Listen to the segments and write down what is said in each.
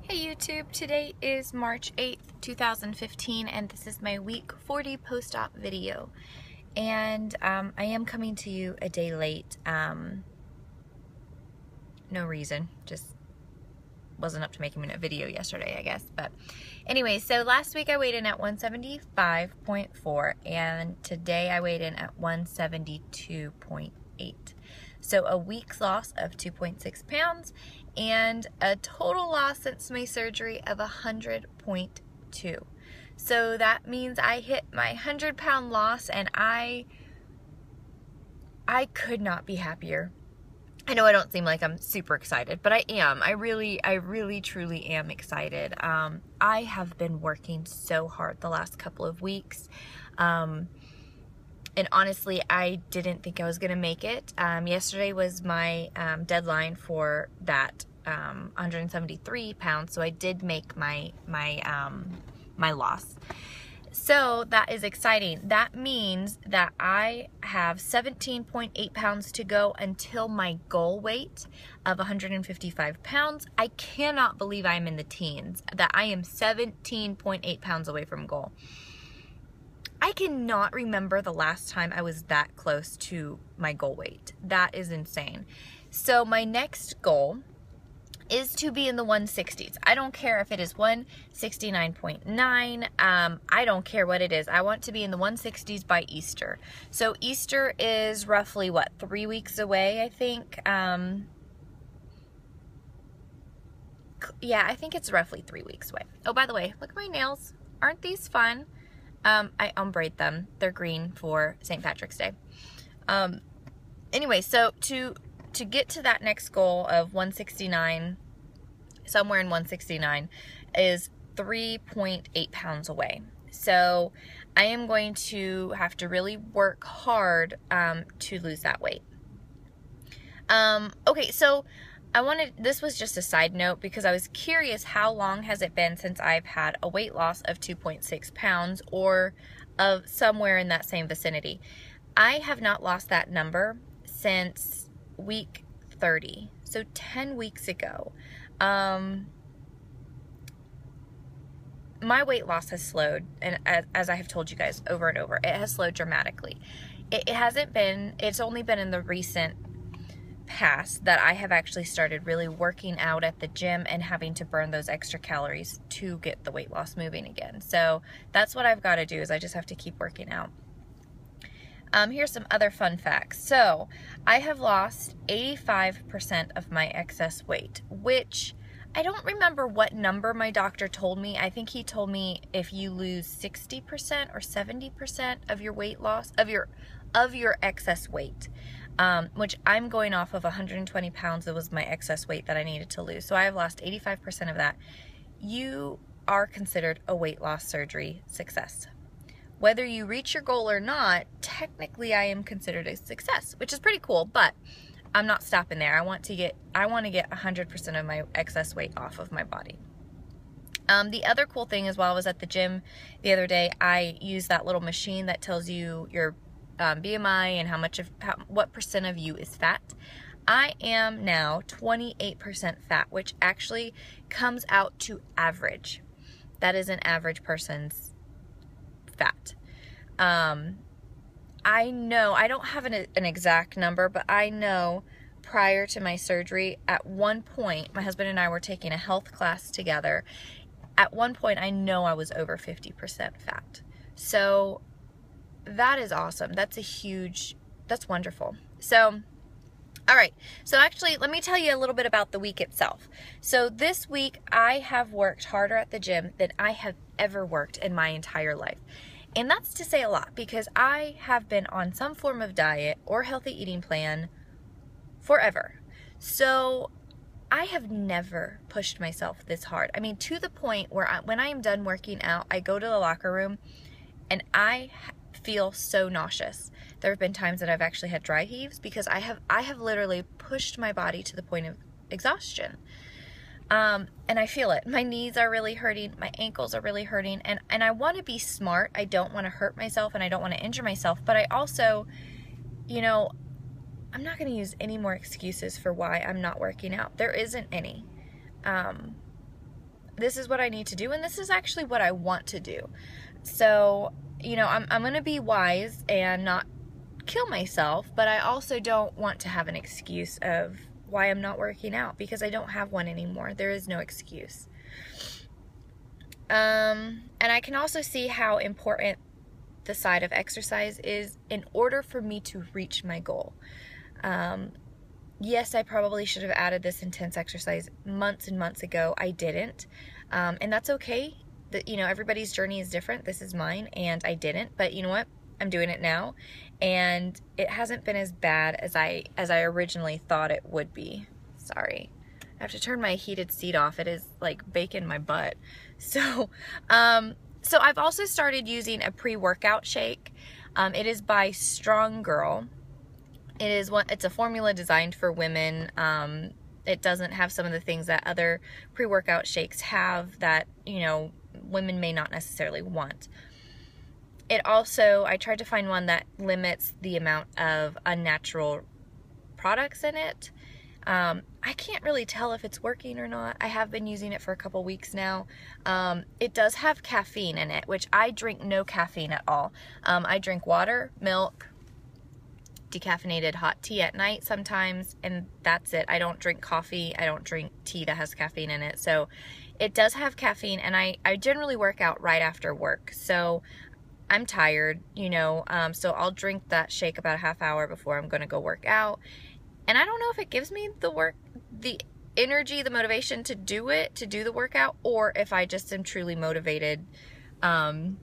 Hey YouTube, today is March 8th, 2015, and this is my week 40 post-op video. And I am coming to you a day late. No reason, just wasn't up to making a video yesterday, I guess. But anyway, so last week I weighed in at 175.4, and today I weighed in at 172.8. So a week's loss of 2.6 pounds and a total loss since my surgery of 100.2. So that means I hit my 100-pound loss, and I could not be happier. I know I don't seem like I'm super excited, but I am. I really truly am excited. I have been working so hard the last couple of weeks. And honestly, I didn't think I was going to make it. Yesterday was my deadline for that 173 pounds, so I did make my loss. So that is exciting. That means that I have 17.8 pounds to go until my goal weight of 155 pounds. I cannot believe I'm in the teens, that I am 17.8 pounds away from goal. I cannot remember the last time I was that close to my goal weight. That is insane. So my next goal is to be in the 160s. I don't care if it is 169.9. I don't care what it is. I want to be in the 160s by Easter. So Easter is roughly, what, 3 weeks away, I think? Yeah, I think it's roughly 3 weeks away. Oh, by the way, look at my nails. Aren't these fun? I ombre them. They're green for St. Patrick's Day. Anyway, so to get to that next goal of 169, somewhere in 169, is 3.8 pounds away. So I am going to have to really work hard to lose that weight. Okay, so this was just a side note because I was curious, how long has it been since I've had a weight loss of 2.6 pounds or of somewhere in that same vicinity. I have not lost that number since week 30, so 10 weeks ago. My weight loss has slowed, and as I have told you guys over and over, it has slowed dramatically. It's only been in the recent past that I have actually started really working out at the gym and having to burn those extra calories to get the weight loss moving again. So that's what I've got to do, is I just have to keep working out. Here's some other fun facts. So I have lost 85% of my excess weight, which I don't remember what number my doctor told me. I think he told me if you lose 60% or 70% of your weight loss, of your excess weight, which I'm going off of 120 pounds. That was my excess weight that I needed to lose. So I have lost 85% of that. You are considered a weight loss surgery success. Whether you reach your goal or not, technically I am considered a success, which is pretty cool, but I'm not stopping there. I want to get 100% of my excess weight off of my body. The other cool thing is, while I was at the gym the other day, I used that little machine that tells you your BMI and what percent of you is fat. I am now 28% fat, which actually comes out to average. That is an average person's fat. I know, I don't have an exact number, but I know prior to my surgery, at one point, my husband and I were taking a health class together. At one point, I know I was over 50% fat. So that is awesome. That's wonderful. So, all right. So actually, let me tell you a little bit about the week itself. So this week, I have worked harder at the gym than I have ever worked in my entire life. And that's to say a lot, because I have been on some form of diet or healthy eating plan forever. So I have never pushed myself this hard. I mean, to the point where when I am done working out, I go to the locker room and I feel so nauseous. There have been times that I've actually had dry heaves because I have literally pushed my body to the point of exhaustion. And I feel it. My knees are really hurting. My ankles are really hurting. And I want to be smart. I don't want to hurt myself and I don't want to injure myself. But I also, you know, I'm not going to use any more excuses for why I'm not working out. There isn't any. this is what I need to do, and this is actually what I want to do. So, you know, I'm going to be wise and not kill myself, but I also don't want to have an excuse of why I'm not working out, because I don't have one anymore. There is no excuse. And I can also see how important the side of exercise is in order for me to reach my goal. Yes, I probably should have added this intense exercise months and months ago. I didn't. And that's okay. You know, everybody's journey is different. This is mine, and I didn't. But you know what? I'm doing it now, and it hasn't been as bad as I originally thought it would be. Sorry. I have to turn my heated seat off. It is like baking my butt. So, so I've also started using a pre-workout shake. It is by Strong Girl. It's a formula designed for women. It doesn't have some of the things that other pre-workout shakes have that, you know, women may not necessarily want. It also, I tried to find one that limits the amount of unnatural products in it. I can't really tell if it's working or not. I have been using it for a couple weeks now. It does have caffeine in it, which I drink no caffeine at all. I drink water, milk, decaffeinated hot tea at night sometimes, and that's it. I don't drink coffee. I don't drink tea that has caffeine in it. So it does have caffeine, and I generally work out right after work. So I'm tired, you know, so I'll drink that shake about a half hour before I'm going to go work out. And I don't know if it gives me the energy, the motivation to do the workout, or if I just am truly motivated to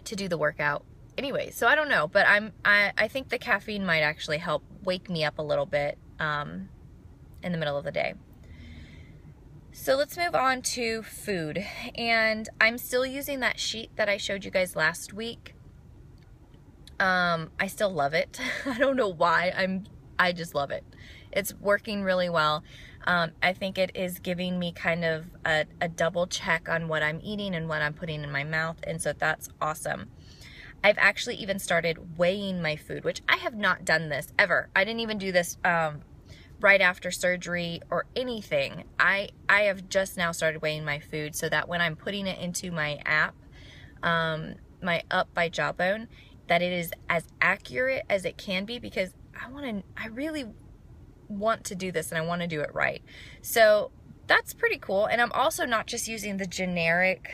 do the workout. Anyway, so I don't know, but I think the caffeine might actually help wake me up a little bit in the middle of the day. So let's move on to food. And I'm still using that sheet that I showed you guys last week. I still love it. I don't know why. I just love it. It's working really well. I think it is giving me kind of a double check on what I'm eating and what I'm putting in my mouth, and so that's awesome. I've actually even started weighing my food, which I have not done this ever. I didn't even do this right after surgery or anything. I have just now started weighing my food so that when I'm putting it into my app, my Up by Jawbone, that it is as accurate as it can be, because I really want to do this and I want to do it right. So that's pretty cool. And I'm also not just using the generic,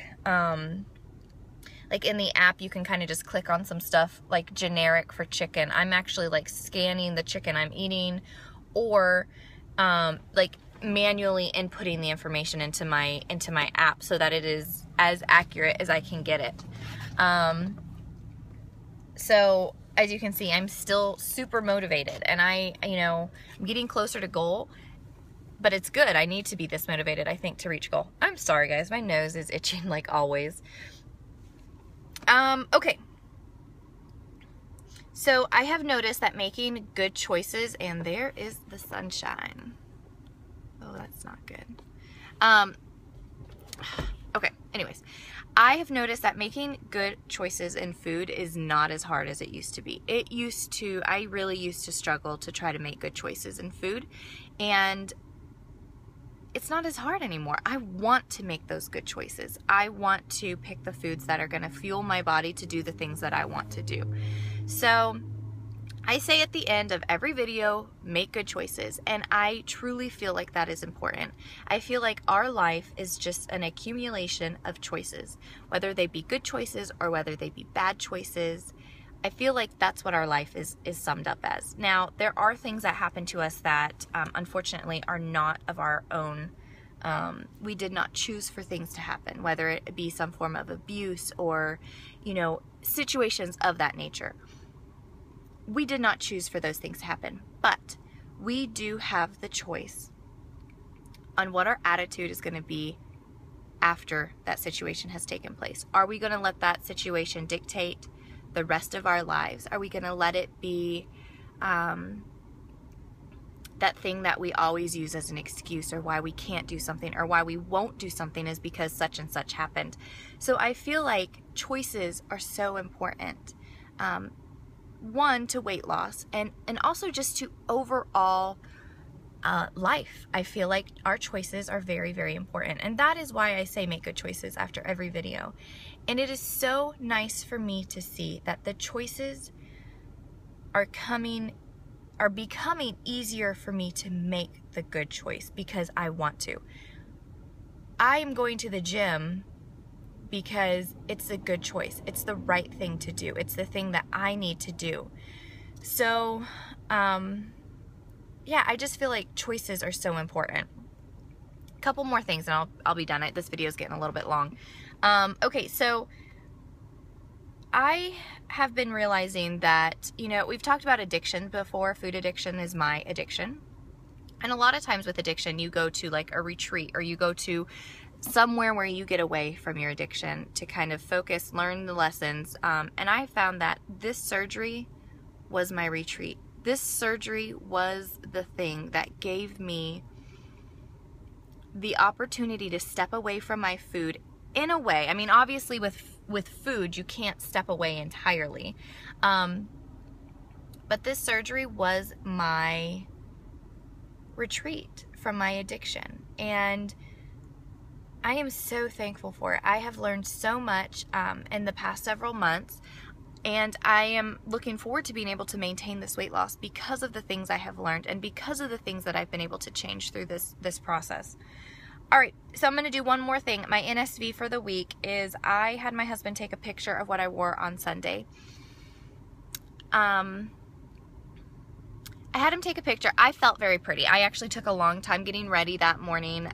like in the app you can kind of just click on some stuff like generic for chicken. I'm actually like scanning the chicken I'm eating, or like manually inputting the information into my app so that it is as accurate as I can get it. So as you can see, I'm still super motivated, and I'm getting closer to goal, but it's good. I need to be this motivated, I think, to reach goal. I'm sorry guys, my nose is itching like always. Okay. So I have noticed that making good choices, and there is the sunshine. Oh, that's not good. Okay, anyways. I have noticed that making good choices in food is not as hard as it used to be. I really used to struggle to try to make good choices in food, and it's not as hard anymore. I want to make those good choices. I want to pick the foods that are going to fuel my body to do the things that I want to do. So I say at the end of every video, make good choices, and I truly feel like that is important. I feel like our life is just an accumulation of choices, whether they be good choices or whether they be bad choices. I feel like that's what our life is summed up as. Now, there are things that happen to us that unfortunately are not of our own. We did not choose for things to happen, whether it be some form of abuse or, situations of that nature. We did not choose for those things to happen, but we do have the choice on what our attitude is going to be after that situation has taken place. Are we going to let that situation dictate the rest of our lives? Are we going to let it be that thing that we always use as an excuse, or why we can't do something, or why we won't do something is because such and such happened? So I feel like choices are so important. One, to weight loss, and also just to overall life. I feel like our choices are very, very important. And that is why I say make good choices after every video. And it is so nice for me to see that the choices are becoming easier for me to make the good choice because I want to. I am going to the gym because it's a good choice. It's the right thing to do. It's the thing that I need to do. So, yeah, I just feel like choices are so important. A couple more things and I'll be done. This video is getting a little bit long. Okay, so I have been realizing that, you know, we've talked about addiction before. Food addiction is my addiction. And a lot of times with addiction, you go to like a retreat or you go to somewhere where you get away from your addiction to kind of focus, learn the lessons. And I found that this surgery was my retreat. This surgery was the thing that gave me the opportunity to step away from my food in a way. I mean, obviously with food, you can't step away entirely. But this surgery was my retreat from my addiction. And I am so thankful for it. I have learned so much in the past several months. And I am looking forward to being able to maintain this weight loss because of the things I have learned and because of the things that I've been able to change through this process. All right, so I'm going to do one more thing. My NSV for the week is I had my husband take a picture of what I wore on Sunday. I had him take a picture. I felt very pretty. I actually took a long time getting ready that morning.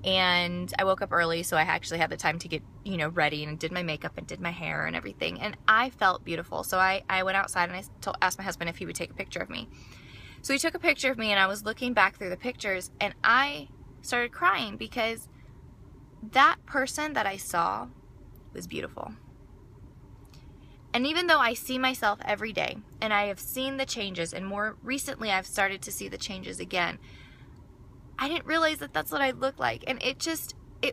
And I woke up early, so I actually had the time to get, you know, ready and did my makeup and did my hair and everything. And I felt beautiful. So I went outside and I asked my husband if he would take a picture of me. So he took a picture of me and I was looking back through the pictures and I started crying because that person that I saw was beautiful. And even though I see myself every day and I have seen the changes, and more recently I've started to see the changes again, I didn't realize that that's what I looked like. And it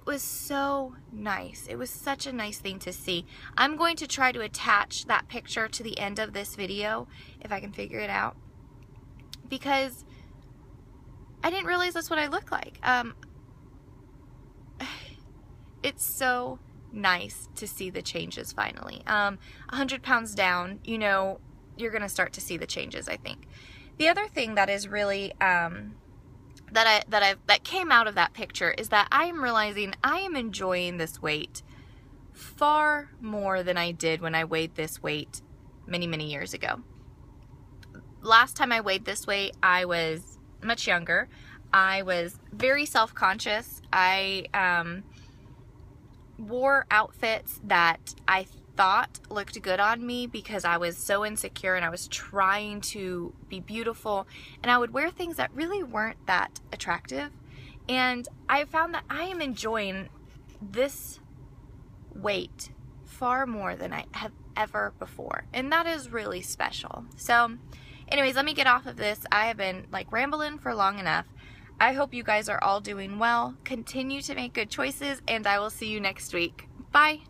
was so nice. It was such a nice thing to see. I'm going to try to attach that picture to the end of this video if I can figure it out, because I didn't realize that's what I look like. It's so nice to see the changes finally. 100 pounds down, you know, you're going to start to see the changes, I think. The other thing that is really, that came out of that picture is that I am realizing I am enjoying this weight far more than I did when I weighed this weight many, many years ago. Last time I weighed this weight, I was much younger. I was very self-conscious. I wore outfits that I thought looked good on me because I was so insecure and I was trying to be beautiful, and I would wear things that really weren't that attractive. And I found that I am enjoying this weight far more than I have ever before, and that is really special. So anyways, let me get off of this. I have been like rambling for long enough. I hope you guys are all doing well. Continue to make good choices, and I will see you next week. Bye.